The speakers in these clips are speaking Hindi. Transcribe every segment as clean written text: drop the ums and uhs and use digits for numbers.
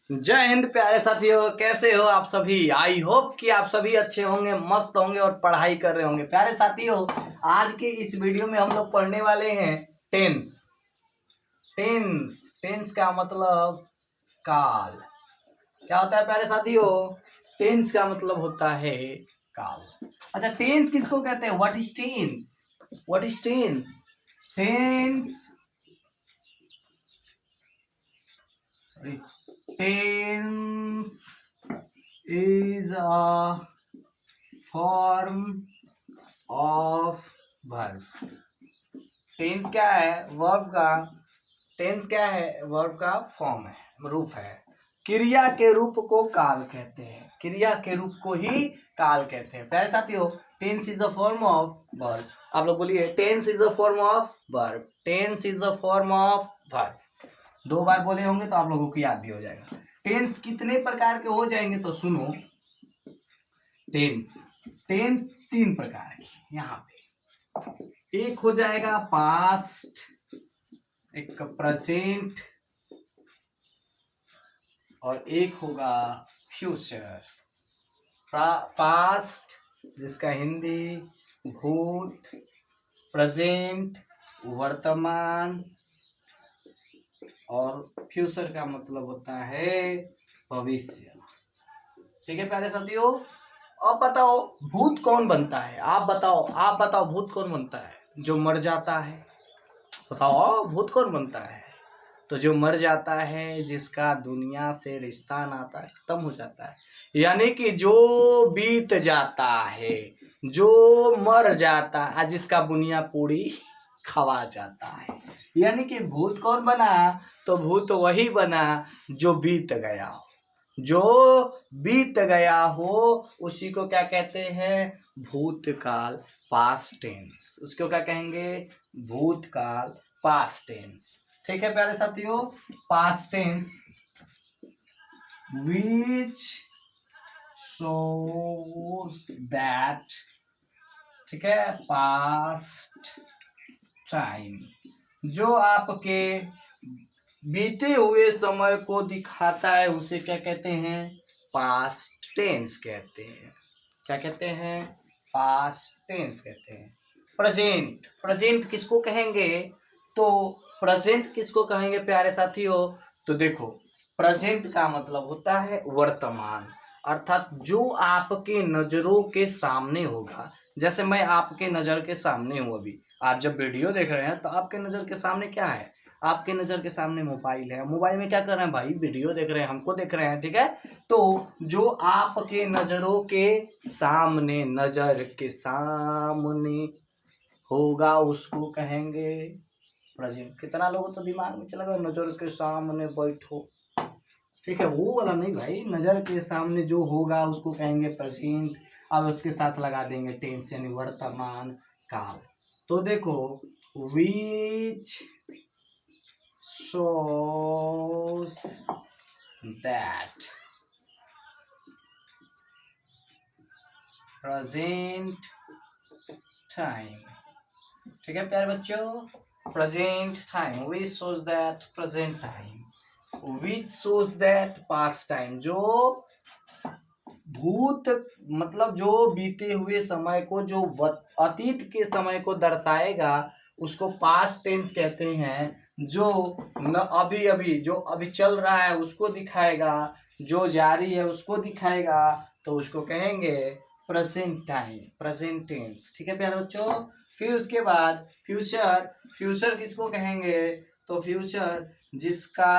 जय हिंद प्यारे साथियों, कैसे हो आप सभी। आई होप कि आप सभी अच्छे होंगे, मस्त होंगे और पढ़ाई कर रहे होंगे। प्यारे साथियों, आज के इस वीडियो में हम लोग पढ़ने वाले हैं टेंस। टेंस टेंस का मतलब काल। क्या होता है प्यारे साथियों? टेंस का मतलब होता है काल। अच्छा, टेंस किसको कहते हैं? What is tense? What is tense? Tense Tense is a form of verb। Tense क्या है? वर्ब का। टेंस क्या है? वर्ब का फॉर्म है, रूप है। क्रिया के रूप को काल कहते हैं। क्रिया के रूप को ही काल कहते हैं। प्यारे साथियों, tense is a form of verb. आप लोग बोलिए, tense is a form of verb. Tense is a form of verb. 2 बार बोले होंगे तो आप लोगों को याद भी हो जाएगा। टेंस कितने प्रकार के हो जाएंगे तो सुनो। टेंस टेंस 3 प्रकार के यहाँ पे। एक हो जाएगा पास्ट, एक प्रेजेंट और एक होगा फ्यूचर। पास्ट जिसका हिंदी भूत, प्रेजेंट वर्तमान और फ्यूचर का मतलब होता है भविष्य। ठीक है प्यारे साथियों, अब बताओ भूत कौन बनता है? आप बताओ भूत कौन बनता है? जो मर जाता है। बताओ भूत कौन बनता है? तो जो मर जाता है, जिसका दुनिया से रिश्ता नाता खत्म हो जाता है, यानी कि जो बीत जाता है, जो मर जाता है, जिसका बुनिया पूरी खवा जाता है। यानी कि भूत कौन बना? तो भूत वही बना जो बीत गया हो। जो बीत गया हो उसी को क्या कहते हैं? भूतकाल, पास्ट टेंस। उसको क्या कहेंगे? भूतकाल, पास्ट टेंस। ठीक है प्यारे साथियों, past tense which shows that, ठीक है, पास्ट टाइम, जो आपके बीते हुए समय को दिखाता है, उसे क्या कहते हैं? पास्ट टेंस कहते हैं। क्या कहते हैं? पास्ट टेंस कहते हैं। प्रेजेंट, प्रेजेंट किसको कहेंगे? तो प्रेजेंट किसको कहेंगे प्यारे साथियों? तो देखो, प्रेजेंट का मतलब होता है वर्तमान, अर्थात जो आपके नजरों के सामने होगा। जैसे मैं आपके नजर के सामने हूं अभी। आप जब वीडियो देख रहे हैं तो आपके नजर के सामने क्या है? आपके नजर के सामने मोबाइल है। मोबाइल में क्या कर रहे हैं भाई? वीडियो देख रहे हैं, हमको देख रहे हैं। ठीक है, तो जो आपके नजरों के सामने, नजर के सामने होगा उसको कहेंगे प्रेजेंट। कितना लोगों तो दिमाग में चला गया नजर के सामने बैठो। ठीक है, वो वाला नहीं भाई, नजर के सामने जो होगा उसको कहेंगे प्रेजेंट। अब उसके साथ लगा देंगे टेंस यानी वर्तमान काल। तो देखो, विच shows that present time। ठीक है प्यारे बच्चों, present time. which shows that present time, which shows that past time। जो भूत मतलब जो बीते हुए समय को, जो अतीत के समय को दर्शाएगा उसको पास्ट टेंस कहते हैं। जो न अभी अभी, जो अभी चल रहा है उसको दिखाएगा, जो जारी है उसको दिखाएगा, तो उसको कहेंगे प्रेजेंट टाइम, प्रेजेंट टेंस। ठीक है प्यारे बच्चों। फिर उसके बाद फ्यूचर। फ्यूचर किसको कहेंगे? तो फ्यूचर जिसका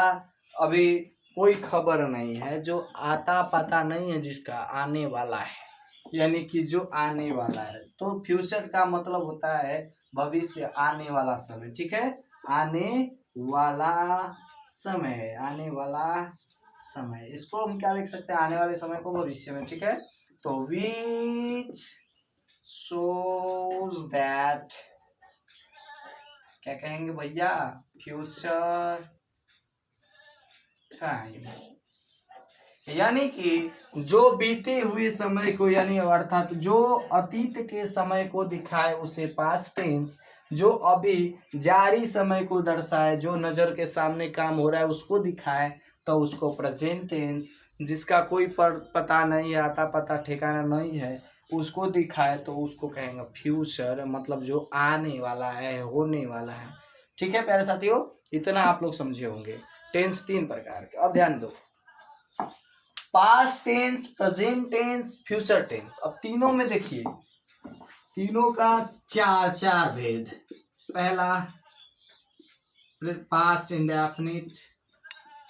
अभी कोई खबर नहीं है, जो आता पता नहीं है, जिसका आने वाला है, यानी कि जो आने वाला है। तो फ्यूचर का मतलब होता है भविष्य, आने वाला समय। ठीक है, आने वाला समय, आने वाला समय। इसको हम क्या लिख सकते हैं? आने वाले समय को भविष्य में। ठीक है, तो विच shows that, क्या कहेंगे भैया? Future time. यानी कि जो बीते हुए समय को, यानी अर्थात जो अतीत के समय को दिखाए उसे पास्ट टेंस, जो अभी जारी समय को दर्शाए, जो नजर के सामने काम हो रहा है उसको दिखाए तो उसको प्रेजेंट टेंस, जिसका कोई पता नहीं, आता पता ठिकाना नहीं है, उसको दिखाए तो उसको कहेंगे फ्यूचर, मतलब जो आने वाला है, होने वाला है। ठीक है प्यारे साथियों, इतना आप लोग समझे होंगे। टेंस 3 प्रकार के। अब ध्यान दो, past tense, present tense, future tense. अब तीनों में देखिए, तीनों का चार चार भेद। पहला पास्ट इंडेफिनिट,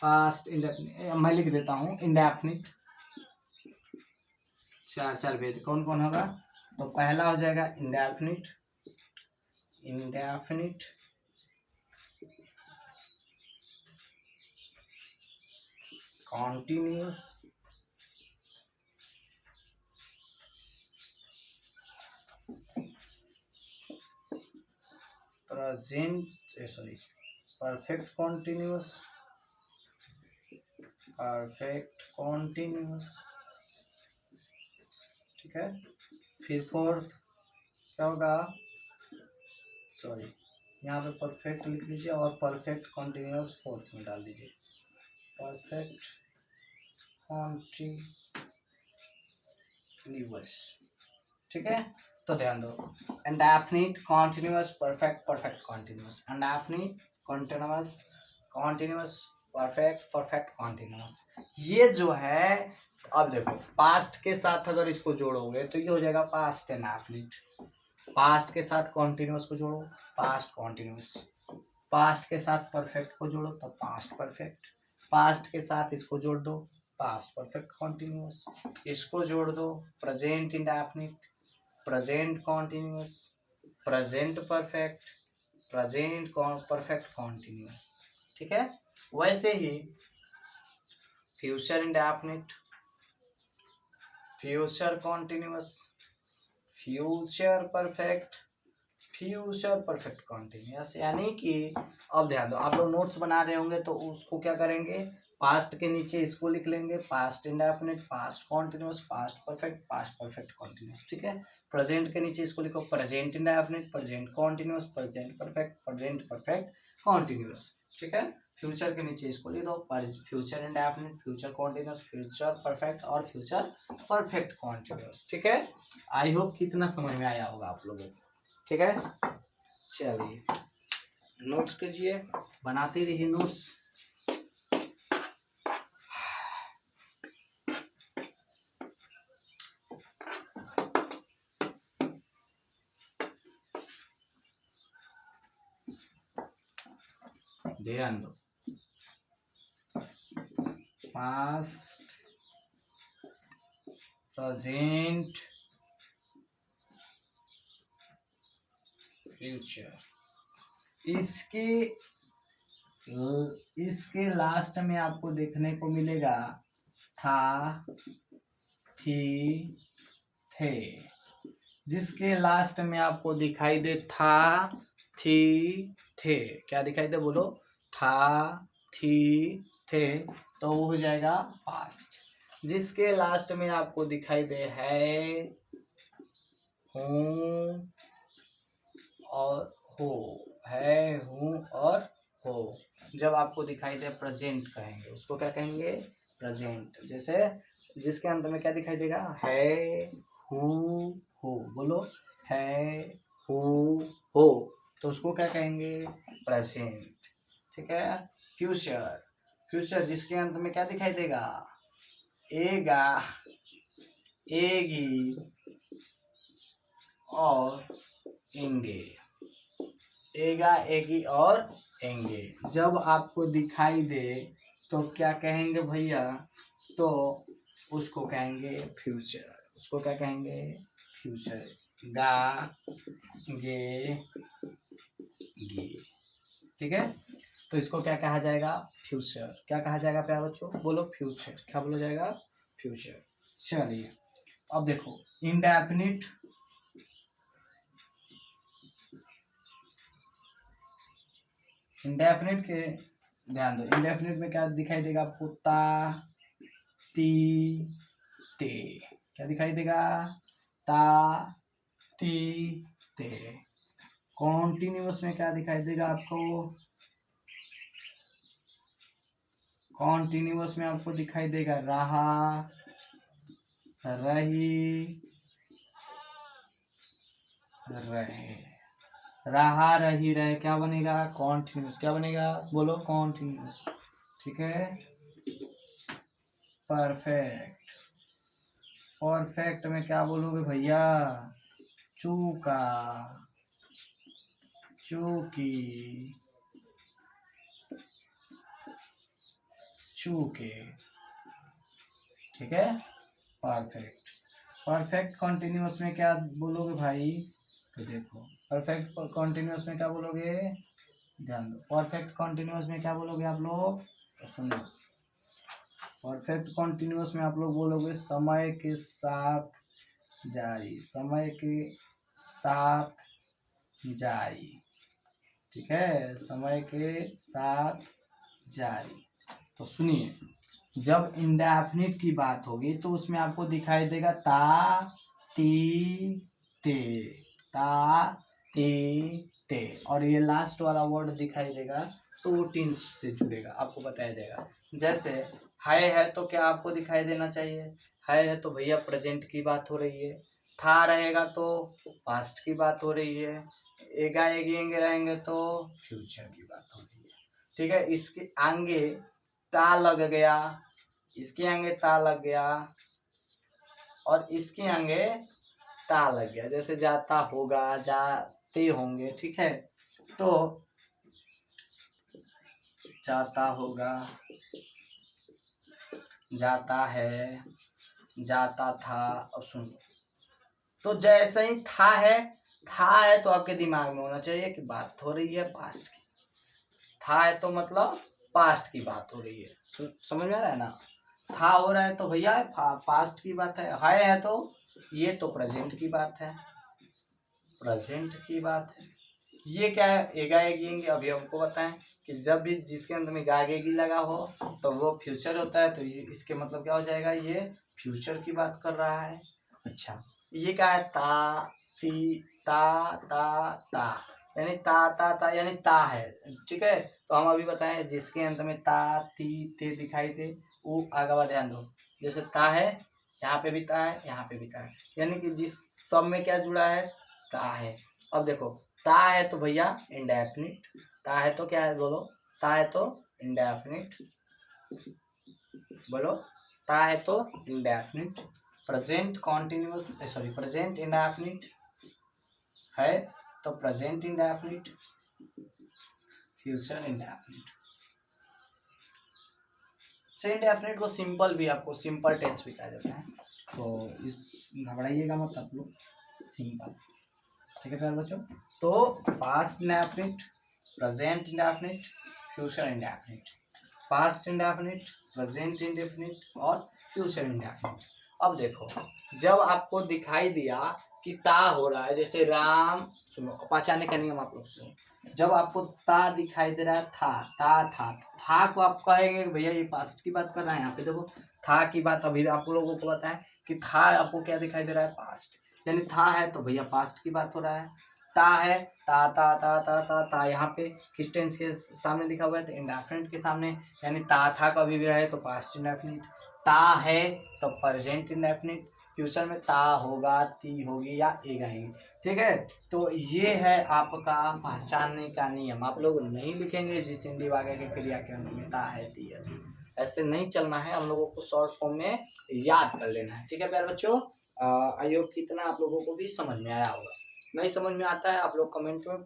पास्ट इंडेफिनिट मैं लिख देता हूं, इंडेफिनिट। चार चार भेद कौन कौन होगा? तो पहला हो जाएगा indefinite, indefinite, continuous, present sorry perfect continuous, perfect continuous. ठीक है, फिर फोर्थ क्या होगा? सॉरी, यहाँ पे परफेक्ट लिख लीजिए और परफेक्ट कॉन्टिन्यूस फोर्थ में डाल दीजिए, परफेक्ट कॉन्टिन्यूस। ठीक है, तो ध्यान दो, indefinite, continuous, perfect, perfect continuous, indefinite, continuous, continuous, perfect, perfect continuous. ये जो है, अब देखो पास्ट के साथ अगर इसको जोड़ोगे तो ये हो जाएगा पास्ट इंडेफिनिट। पास्ट के साथ कॉन्टिन्यूस को जोड़ो, पास्ट कॉन्टिन्यूस। पास्ट के साथ परफेक्ट को जोड़ो तो पास्ट परफेक्ट। पास्ट के साथ इसको जोड़ दो, पास्ट परफेक्ट कॉन्टिन्यूस। इसको जोड़ दो, present indefinite, present continuous, present perfect, present perfect continuous. ठीक है, वैसे ही future indefinite, future continuous, future perfect, future perfect continuous. यानी कि अब ध्यान दो, आप लोग नोट्स बना रहे होंगे तो उसको क्या करेंगे, पास्ट के नीचे इसको लिख लेंगे, past indefinite, past continuous, past perfect continuous. ठीक है, प्रेजेंट के नीचे इसको लिखो, present indefinite, present continuous, present perfect continuous. ठीक है, फ्यूचर के नीचे इसको लिख दो, future indefinite, future continuous, future perfect और फ्यूचर परफेक्ट कॉन्टिन्यूस। ठीक है, आई होप कितना समझ में आया होगा आप लोगों को। ठीक है, चलिए नोट्स कीजिए, बनाते रहिए नोट्स। ध्यान दो, पास्ट, प्रेजेंट, फ्यूचर। इसके लास्ट में आपको देखने को मिलेगा था, थी, थे। जिसके लास्ट में आपको दिखाई दे था, थी, थे, क्या दिखाई दे बोलो? था, थी, थे, तो वो हो जाएगा पास्ट। जिसके लास्ट में आपको दिखाई दे है, हूँ और हो, है, हूँ और हो, जब आपको दिखाई दे प्रेजेंट कहेंगे, उसको क्या कहेंगे? प्रेजेंट। जैसे जिसके अंत में क्या दिखाई देगा? है, हूँ, हो, बोलो, है, हूँ, हो, तो उसको क्या कहेंगे? प्रेजेंट। ठीक है, फ्यूचर, फ्यूचर जिसके अंत में क्या दिखाई देगा? एगा, एगी और एंगे, एगा, एगी और एंगे, जब आपको दिखाई दे तो क्या कहेंगे भैया? तो उसको कहेंगे फ्यूचर। उसको क्या कहेंगे? फ्यूचर। गा, गे, गे। ठीक है, तो इसको क्या कहा जाएगा? फ्यूचर। क्या कहा जाएगा प्यारे बच्चों? बोलो फ्यूचर। क्या बोला जाएगा? फ्यूचर। चलिए अब देखो, इंडेफिनिट, इंडेफिनिट के ध्यान दो, इंडेफिनिट में क्या दिखाई देगा आपको? ता, ती, ते। क्या दिखाई देगा? ता, ती, ते। कॉन्टिन्यूस में क्या दिखाई देगा आपको? कॉन्टिन्यूअस में आपको दिखाई देगा रहा, रही, रहे। रहा, रही, रहे क्या बनेगा? कॉन्टिन्यूअस। क्या बनेगा? बोलो, कॉन्टिन्यूअस। ठीक है। परफेक्ट। परफेक्ट में क्या बोलोगे भैया? चूका, चूकी, चूके। ठीक है। परफेक्ट। परफेक्ट कॉन्टिन्यूअस में क्या बोलोगे भाई? तो देखो, परफेक्ट कॉन्टिन्यूअस में क्या बोलोगे? ध्यान दो, परफेक्ट कॉन्टिन्यूअस में क्या बोलोगे आप लोग? तो सुनो, परफेक्ट कॉन्टिन्यूअस में आप लोग बोलोगे समय के साथ जारी, समय के साथ जारी। ठीक है, समय के साथ जारी। तो सुनिए, जब इंडेफिनिट की बात होगी तो उसमें आपको दिखाई देगा ता, ती, ते, ता, ते, और ये लास्ट वाला वर्ड दिखाई देगा तो वो टेंस से जुड़ेगा, आपको बताया जाएगा। जैसे है तो क्या आपको दिखाई देना चाहिए? है तो भैया प्रेजेंट की बात हो रही है। था रहेगा तो पास्ट की बात हो रही है। एगा एगेंगे रहेंगे तो फ्यूचर की बात हो रही है। ठीक है। इसके आगे ता लग गया, इसके आगे ता लग गया, और इसके आगे ता लग गया। जैसे जाता होगा, जाते होंगे। ठीक है। तो जाता होगा, जाता है, जाता था। अब सुनो, तो जैसे ही था है तो आपके दिमाग में होना चाहिए कि बात हो रही है पास्ट की। था है तो मतलब पास्ट की बात हो रही है। समझ में आ रहा है ना? था हो रहा है तो भैया पास्ट की बात है तो ये तो प्रेजेंट की बात है, प्रेजेंट की बात है। ये क्या है? एगा एगेंगे। अभी हमको बताएं कि जब भी जिसके अंदर में गागेगी लगा हो तो वो फ्यूचर होता है, तो इसके मतलब क्या हो जाएगा? ये फ्यूचर की बात कर रहा है। अच्छा, ये क्या है? ता, ती, ता, यानी ता यानी ता है। ठीक है। तो हम अभी बताएं जिसके अंत में ता, ती, ते दिखाई दे वो आगे ध्यान दो। जैसे ता है, यहाँ पे भी ता है, यहाँ पे भी ता है, यानी कि जिस सब में क्या जुड़ा है? ता है। अब देखो, ता है तो भैया इंडेफिनिट, ता है तो क्या है? बोलो, ता है तो इंडेफिनिट। बोलो, ता है तो indefinite. Present continuous, sorry, present indefinite है तो present indefinite, future indefinite. Indefinite को सिंपल भी, आपको सिंपल टेंस भी कहा जाता है, तो इस घबराइएगा मत आप लोग, सिंपल। ठीक है प्यारे बच्चों। तो past indefinite, present indefinite, future indefinite. Past indefinite, present indefinite और फ्यूचर इंडेफिनिट। अब देखो, जब आपको दिखाई दिया कि ता हो रहा है, जैसे राम, सुनो पहचाने का नियम आप लोग सुनो। जब आपको ता दिखाई दे रहा है, था को आप कहेंगे भैया ये पास्ट की बात कर रहा है। यहाँ पे देखो, था की बात अभी आप लोगों को बताएं कि था आपको क्या दिखाई दे रहा है? पास्ट, यानी था है तो भैया पास्ट की बात हो रहा है। ता है, ता यहाँ पे किस टेंस के सामने लिखा हुआ है? तो इंडेफिनिट के सामने, यानी ता था कभी भी रहे तो पास्ट इंडेफिनिट। ता है तो प्रेजेंट इंडेफिनिट। फ्यूचर में ता होगा, ती होगी या एगा आएगी। ठीक है। तो ये है आपका पहचानने का नियम। आप लोग नहीं लिखेंगे जिस हिंदी वाक्य के क्रिया के अंत में ता है, ती है, ऐसे नहीं चलना है। हम लोगों को शॉर्ट फॉर्म में याद कर लेना है। ठीक है प्यारे बच्चों। आई होप कितना आप लोगों को भी समझ में आया होगा। नहीं समझ में आता है आप लोग कमेंट में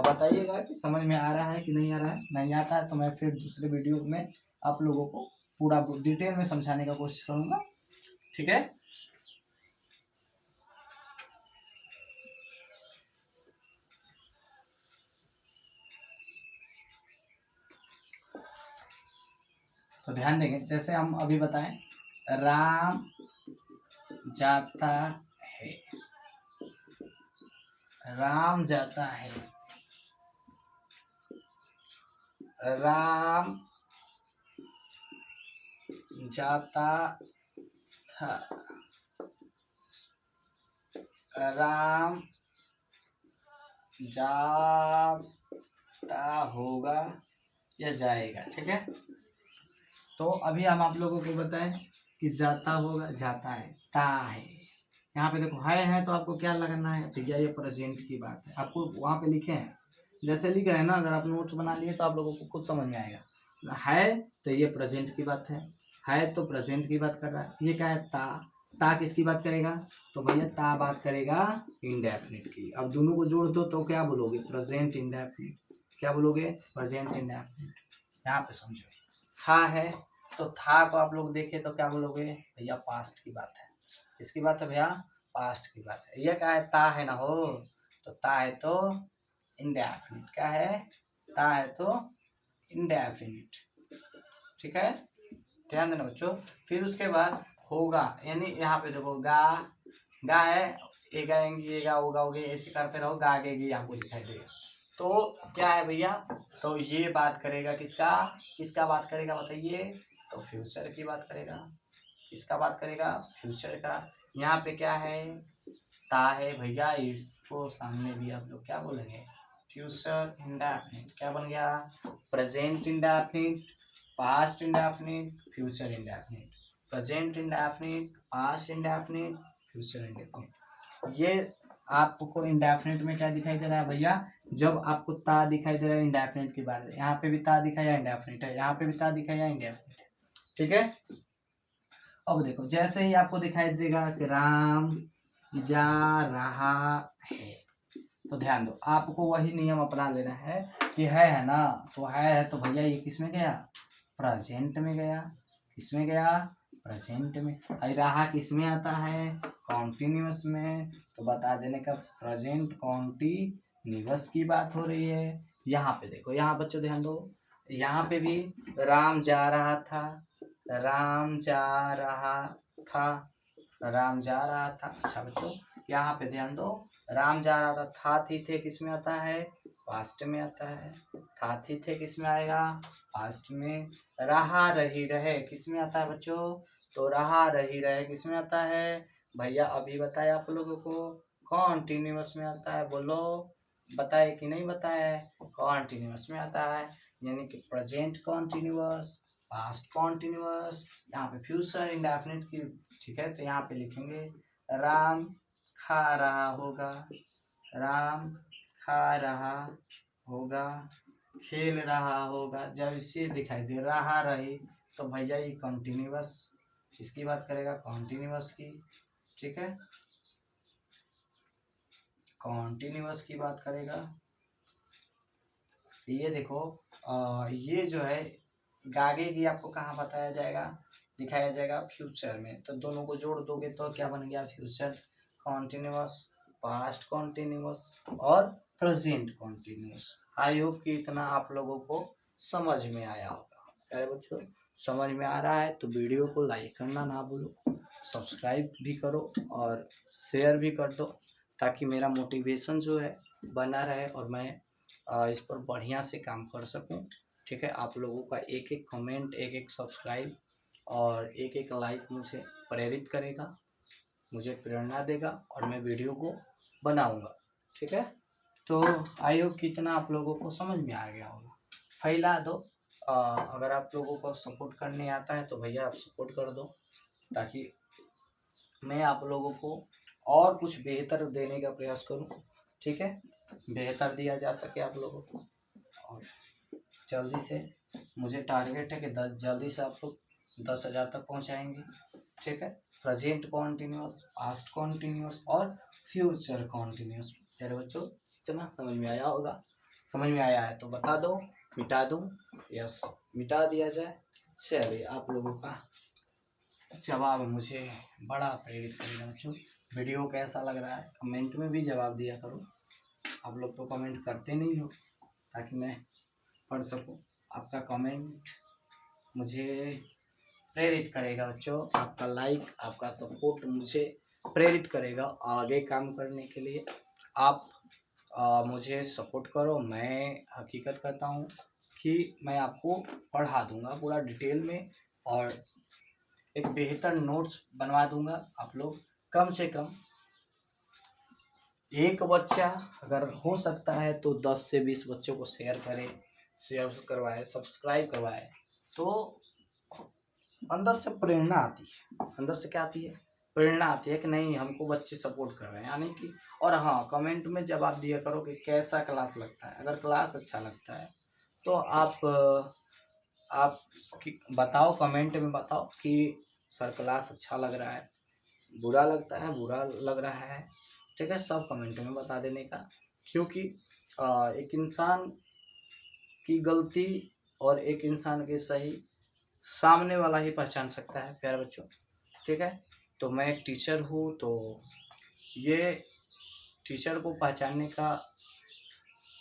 बताइएगा कि समझ में आ रहा है कि नहीं आ रहा है। नहीं आता है तो मैं फिर दूसरे वीडियो में आप लोगों को पूरा डिटेल में समझाने का कोशिश करूंगा। ठीक है। तो ध्यान देंगे, जैसे हम अभी बताएं, राम जाता है, राम जाता है, राम जाता था, राम जाता होगा या जाएगा। ठीक है। तो अभी हम आप लोगों को बताएं कि जाता होगा, जाता है, ता है। यहाँ पे देखो है तो आपको क्या लगाना है भैया, ये प्रेजेंट की बात है। आपको वहाँ पे लिखे हैं, जैसे लिख रहे हैं ना, अगर आप नोट्स बना लिए तो आप लोगों को खुद समझ में आएगा। है तो ये प्रेजेंट की बात है तो प्रेजेंट की बात कर रहा है। ये क्या है, ता किसकी बात करेगा, तो भैया ता बात करेगा इंडेफिनिट की। अब दोनों को जोड़ दो तो क्या बोलोगे, प्रेजेंट इंडेफिनिट। क्या बोलोगे, प्रेजेंट इंडेफिनिट। यहाँ पे समझो, था है तो था को आप लोग देखे तो क्या बोलोगे भैया, पास्ट की बात है। किसकी बात है भैया, पास्ट की बात है। ये क्या है, ता है ना हो, तो ता है तो इंडेफिनिट। क्या है, ता है तो इंडेफिनिट। ठीक है, ध्यान देना बच्चों। फिर उसके बाद होगा, यानी यहाँ पे देखो गा है, ए गाएंगे, ये गा होगा, होगे, ऐसे करते रहो, गा गेगी आपको दिखाई देगा। तो क्या है भैया, तो ये बात करेगा किसका बात करेगा बताइए, तो फ्यूचर की बात करेगा। किसका बात करेगा, फ्यूचर का। यहाँ पे क्या है, ता है भैया, इसको सामने भी आप लोग क्या बोलेंगे, फ्यूचर इंडेफिनिट। क्या बन गया, present indefinite, past indefinite, future indefinite. Present indefinite, past indefinite, future indefinite. ये आपको इंडेफिनिट में क्या दिखाई दे रहा है भैया, जब आपको ता दिखाई दे रहा है इंडेफिनिट की बात है। यहाँ पे भी ता दिखाया इंडेफिनिट है, यहाँ पे भी ता दिखाया इंडेफिनिट है। ठीक है, अब देखो जैसे ही आपको दिखाई देगा कि राम जा रहा है, तो ध्यान दो, आपको वही नियम अपना लेना है कि है ना, तो है तो भैया ये किस में गया, प्रेजेंट में गया। किस में गया, प्रेजेंट में। अरे रहा किस में आता है, कॉन्टिन्यूअस में। तो बता देने का प्रेजेंट कॉन्टिन्यूअस की बात हो रही है। यहाँ पे देखो, यहाँ बच्चों ध्यान दो, यहाँ पे भी राम जा रहा था, राम जा रहा था, राम जा रहा था। अच्छा बच्चों, यहाँ पे ध्यान दो, राम जा रहा था थी थे किस में आता है, पास्ट में आता है। था थी थे किस में आएगा, पास्ट में। रहा रही रहे किस में आता है बच्चों, तो रहा रही रहे किस में आता है भैया, अभी बताया आप लोगों को, कॉन्टिन्यूअस में आता है। बोलो, बताए कि नहीं बताए, कॉन्टिन्यूअस में आता है। यानी कि प्रेजेंट कॉन्टिन्यूअस, पास्ट कॉन्टिन्यूअस, यहाँ पे फ्यूचर इंडेफिनिट की। ठीक है, तो यहाँ पे लिखेंगे राम खा रहा होगा, राम खा रहा होगा, खेल रहा होगा। जब इससे दिखाई दे रहा रही तो भैया ये कॉन्टिन्यूअस किसकी बात करेगा, कॉन्टिन्यूअस की। ठीक है, कॉन्टिन्यूअस की बात करेगा। ये देखो ये जो है गागे की आपको कहाँ बताया जाएगा, दिखाया जाएगा फ्यूचर में। तो दोनों को जोड़ दोगे तो क्या बन गया, फ्यूचर कॉन्टिन्यूअस, पास्ट कॉन्टिन्यूअस और प्रेजेंट कॉन्टिन्यूअस। आई होप कि इतना आप लोगों को समझ में आया होगा। प्यारे बच्चों, समझ में आ रहा है तो वीडियो को लाइक करना ना भूलो, सब्सक्राइब भी करो और शेयर भी कर दो, ताकि मेरा मोटिवेशन जो है बना रहे और मैं इस पर बढ़िया से काम कर सकूं। ठीक है, आप लोगों का एक एक कमेंट, एक एक सब्सक्राइब और एक एक लाइक मुझे प्रेरित करेगा, मुझे प्रेरणा देगा और मैं वीडियो को बनाऊंगा। ठीक है, तो आई होप कितना आप लोगों को समझ में आ गया होगा। फैला दो, अगर आप लोगों को सपोर्ट करने आता है तो भैया आप सपोर्ट कर दो, ताकि मैं आप लोगों को और कुछ बेहतर देने का प्रयास करूं। ठीक है, बेहतर दिया जा सके आप लोगों को। और जल्दी से मुझे टारगेट है कि जल्दी से आप लोग 10,000 तक पहुंचाएंगे। ठीक है, प्रेजेंट कॉन्टिन्यूअस, पास्ट कॉन्टिन्यूअस और फ्यूचर कॉन्टिन्यूअस। मेरे बच्चों, इतना समझ में आया होगा। समझ में आया है तो बता दो, मिटा दूँ, यस मिटा दिया जाए। चलिए, आप लोगों का जवाब मुझे बड़ा प्रेरित करेगा बच्चों। वीडियो कैसा लग रहा है कमेंट में भी जवाब दिया करो। आप लोग तो कमेंट करते नहीं हो, ताकि मैं पढ़ सकूं। आपका कमेंट मुझे प्रेरित करेगा बच्चों, आपका लाइक, आपका सपोर्ट मुझे प्रेरित करेगा आगे काम करने के लिए। आप मुझे सपोर्ट करो, मैं हकीकत करता हूँ कि मैं आपको पढ़ा दूंगा पूरा डिटेल में और एक बेहतर नोट्स बनवा दूंगा। आप लोग कम से कम एक बच्चा अगर हो सकता है तो 10 से 20 बच्चों को शेयर करें, शेयर करवाएं, सब्सक्राइब करवाएं, तो अंदर से प्रेरणा आती है, अंदर से क्या आती है, प्रेरणा आती है कि नहीं हमको बच्चे सपोर्ट कर रहे हैं, यानी कि। और हाँ, कमेंट में जब आप दिया करो कि कैसा क्लास लगता है, अगर क्लास अच्छा लगता है तो आप बताओ, कमेंट में बताओ कि सर क्लास अच्छा लग रहा है, बुरा लगता है, बुरा लग रहा है, ठीक है, सब कमेंट में बता देने का। क्योंकि एक इंसान की गलती और एक इंसान की सही सामने वाला ही पहचान सकता है प्यारे बच्चों, ठीक है। तो मैं एक टीचर हूँ, तो ये टीचर को पहचानने का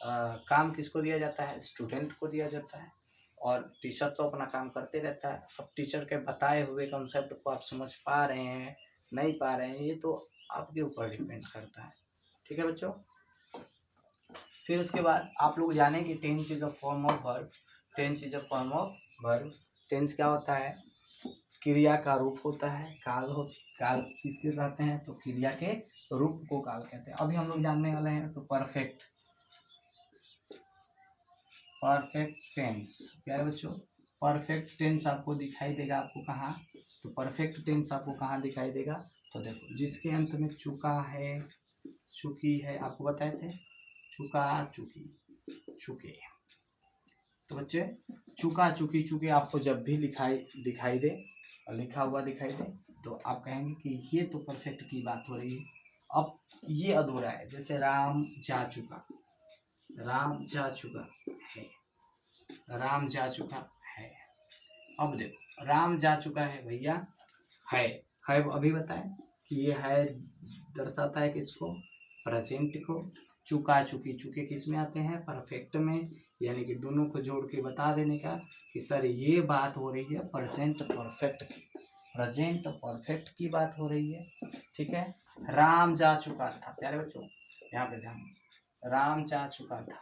काम किसको दिया जाता है, स्टूडेंट को दिया जाता है। और टीचर तो अपना काम करते रहता है। अब टीचर के बताए हुए कॉन्सेप्ट को आप समझ पा रहे हैं, नहीं पा रहे हैं, ये तो आपके ऊपर डिपेंड करता है, ठीक है बच्चों। फिर उसके बाद आप लोग जाने कि tense is a form of verb. Tense is a form of verb. Tense क्या होता है, क्रिया का रूप होता है। काल किसके कहते हैं, तो क्रिया के रूप को काल कहते हैं। अभी हम लोग जानने वाले हैं तो परफेक्ट टेंस। प्यारे बच्चों, परफेक्ट टेंस आपको दिखाई देगा, आपको कहाँ, तो परफेक्ट टेंस आपको कहाँ दिखाई देगा, तो देखो जिसके अंत में चुका है, चुकी है, आपको बताए थे, चुका चुकी चुके। तो बच्चे चुका चुकी चुके आपको जब भी दिखाई दे, लिखा हुआ दिखाई दे, तो आप कहेंगे कि ये तो परफेक्ट की बात हो रही है। अब ये अधूरा है, जैसे राम जा चुका, राम जा चुका है, राम जा चुका है। अब देखो राम जा चुका है भैया, है अभी बताएं कि ये है दर्शाता है किसको, प्रेजेंट को। चुका चुकी चुके किस में आते हैं, परफेक्ट में। यानी कि दोनों को जोड़ के बता देने का कि सर ये बात हो रही है प्रेजेंट परफेक्ट की, प्रेजेंट परफेक्ट की बात हो रही है, ठीक है। राम जा चुका था, प्यारे बच्चों यहाँ पे ध्यान, राम जा चुका था,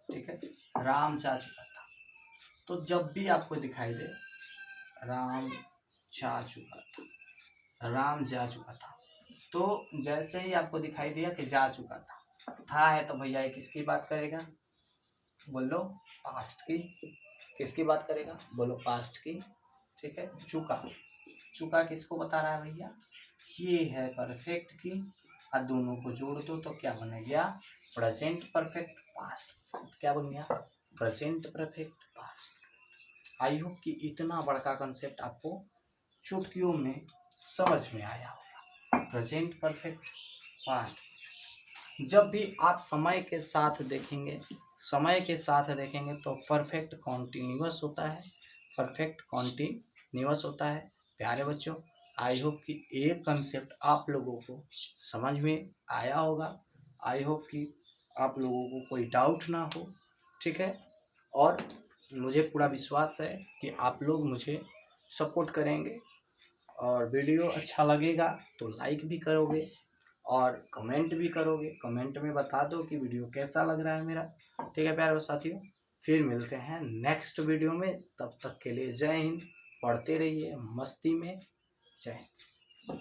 ठीक है, राम जा चुका था। तो जब भी आपको दिखाई दे राम जा चुका था, राम जा चुका था, तो जैसे ही आपको दिखाई दिया कि जा चुका था है, तो भैया ये किसकी बात करेगा, बोलो पास्ट की। किसकी बात करेगा, बोलो पास्ट की, ठीक है। चुका चुका किसको बता रहा है भैया, ये है परफेक्ट की, और दोनों को जोड़ दो तो क्या बन गया, प्रेजेंट परफेक्ट पास्ट। क्या बन गया, present perfect past. I hope कि इतना बड़का कंसेप्ट आपको चुटकियों में समझ में आया होगा। प्रेजेंट परफेक्ट पास्ट, जब भी आप समय के साथ देखेंगे, समय के साथ देखेंगे तो परफेक्ट कॉन्टिन्यूअस होता है, परफेक्ट कॉन्टिन्यूअस होता है। प्यारे बच्चों, आई होप कि एक कंसेप्ट आप लोगों को समझ में आया होगा। आई होप कि आप लोगों को कोई डाउट ना हो, ठीक है। और मुझे पूरा विश्वास है कि आप लोग मुझे सपोर्ट करेंगे, और वीडियो अच्छा लगेगा तो लाइक भी करोगे और कमेंट भी करोगे। कमेंट में बता दो कि वीडियो कैसा लग रहा है मेरा, ठीक है प्यारे साथियों। फिर मिलते हैं नेक्स्ट वीडियो में, तब तक के लिए जय हिंद। पढ़ते रहिए मस्ती में, जय हिंद।